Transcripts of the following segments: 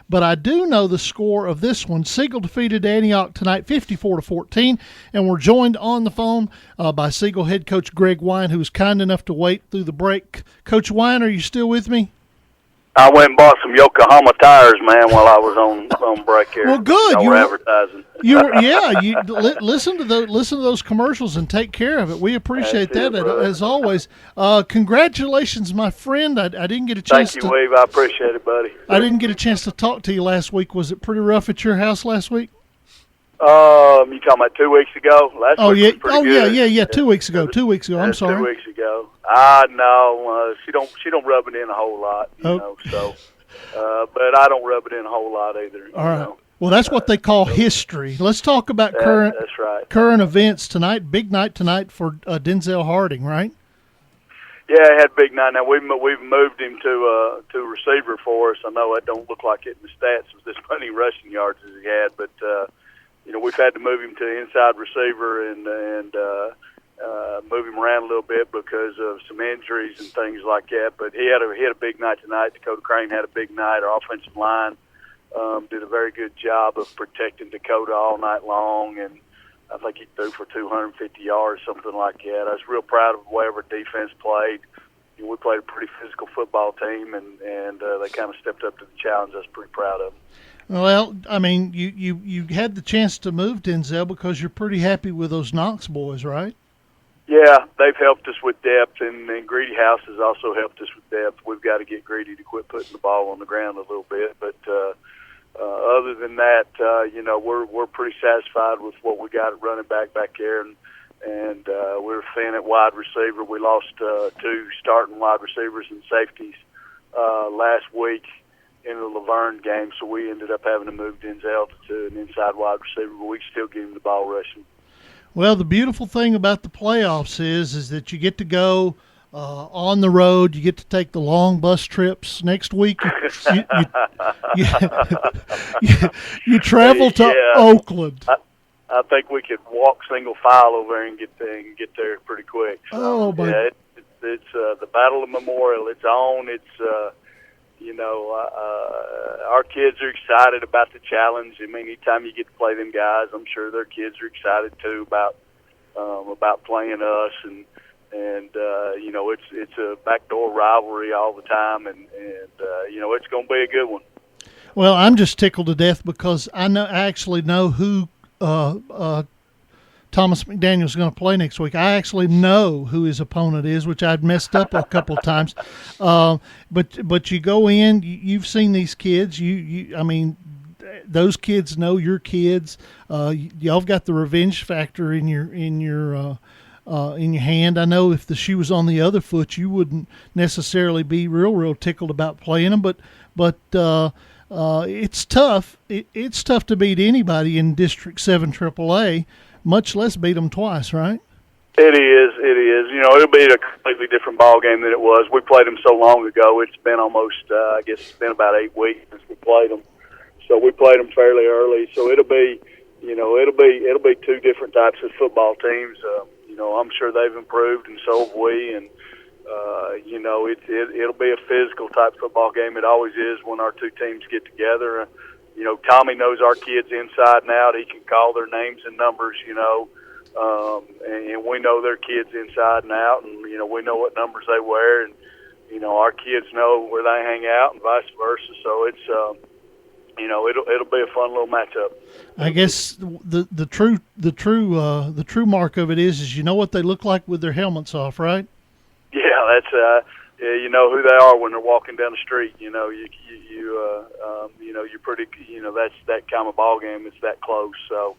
but I do know the score of this one. Siegel defeated Antioch tonight 54-14, and we're joined on the phone by Siegel head coach Greg Wyant, who was kind enough to wait through the break. Coach Wyant, are you still with me? I went and bought some Yokohama tires, man, while I was on break here. Well, good. You were advertising. Listen to those commercials and take care of it. We appreciate that as always. Congratulations, my friend. I didn't get a chance. Thank you, Weave. I appreciate it, buddy. I didn't get a chance to talk to you last week. Was it pretty rough at your house last week? You talking about 2 weeks ago? Last week was pretty good. Yeah. 2 weeks ago. 2 weeks ago. I'm sorry. 2 weeks ago. No, she don't rub it in a whole lot, you know. So, but I don't rub it in a whole lot either. All right. Well, that's what they call history. Let's talk about current events tonight. Big night tonight for Denzel Harding, right? Yeah, he had a big night. Now we've moved him to receiver for us. I know it don't look like it in the stats with this many rushing yards as he had, but we've had to move him to inside receiver and move him around a little bit because of some injuries and things like that. But he had a big night tonight. Dakota Crane had a big night. Our offensive line did a very good job of protecting Dakota all night long, and I think he threw for 250 yards, something like that. I was real proud of the way our defense played. We played a pretty physical football team, and they kind of stepped up to the challenge. I was pretty proud of them. Well, I mean, you had the chance to move Denzel because you're pretty happy with those Knox boys, right? Yeah, they've helped us with depth, and Greedy House has also helped us with depth. We've got to get Greedy to quit putting the ball on the ground a little bit, but other than that, we're pretty satisfied with what we got at running back there, and we're thin at wide receiver. We lost two starting wide receivers and safeties last week in the Laverne game, so we ended up having to move Denzel to an inside wide receiver, but we can still get him the ball rushing. Well, the beautiful thing about the playoffs is that you get to go on the road. You get to take the long bus trips. Next week, you travel to Oakland. I think we could walk single file over there and get there pretty quick. So, it's the Battle of Memorial. It's on. It's our kids are excited about the challenge. I mean, anytime you get to play them guys, I'm sure their kids are excited too about playing us, and it's a backdoor rivalry all the time, and it's going to be a good one. Well, I'm just tickled to death because I actually know who Thomas McDaniel's going to play next week. I actually know who his opponent is, which I'd messed up a couple of times. But you go in, you've seen these kids. I mean, those kids know your kids. Y'all got the revenge factor in your hand. I know if the shoe was on the other foot, you wouldn't necessarily be real tickled about playing them. But it's tough. It's tough to beat anybody in District 7 AAA. Much less beat them twice, right? It is. It'll be a completely different ball game than it was. We played them so long ago. It's been almost, I guess it's been about 8 weeks since we played them. So we played them fairly early. So it'll be two different types of football teams. I'm sure they've improved, and so have we. And it'll be a physical type football game. It always is when our two teams get together. Tommy knows our kids inside and out. He can call their names and numbers, and we know their kids inside and out, and, we know what numbers they wear, and, our kids know where they hang out and vice versa. So it's, it'll be a fun little matchup. I guess the true mark of it is you know what they look like with their helmets off, right? Yeah, that's, you know who they are when they're walking down the street. You're pretty. That's that kind of ball game. It's that close. So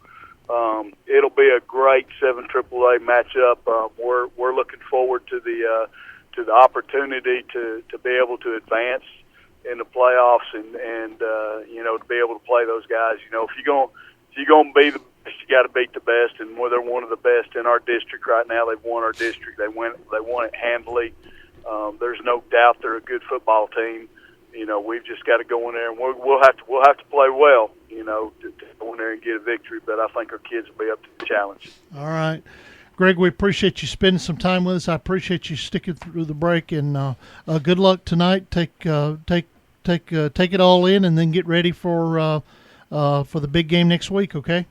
it'll be a great 7 AAA matchup. We're looking forward to the opportunity to be able to advance in the playoffs and to be able to play those guys. If you're gonna be the best, you got to beat the best, and they're one of the best in our district right now. They've won our district. They won it handily. There's no doubt they're a good football team. We've just got to go in there, and we'll have to play well, to go in there and get a victory. But I think our kids will be up to the challenge. All right, Greg, we appreciate you spending some time with us. I appreciate you sticking through the break, and good luck tonight. Take take it all in, and then get ready for the big game next week. Okay.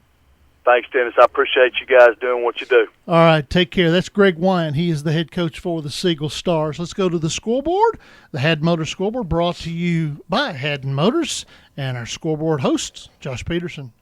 Thanks, Dennis. I appreciate you guys doing what you do. All right, take care. That's Greg Wyant. He is the head coach for the Siegel Stars. Let's go to the scoreboard. The Haddon Motors scoreboard brought to you by Haddon Motors and our scoreboard host, Josh Peterson.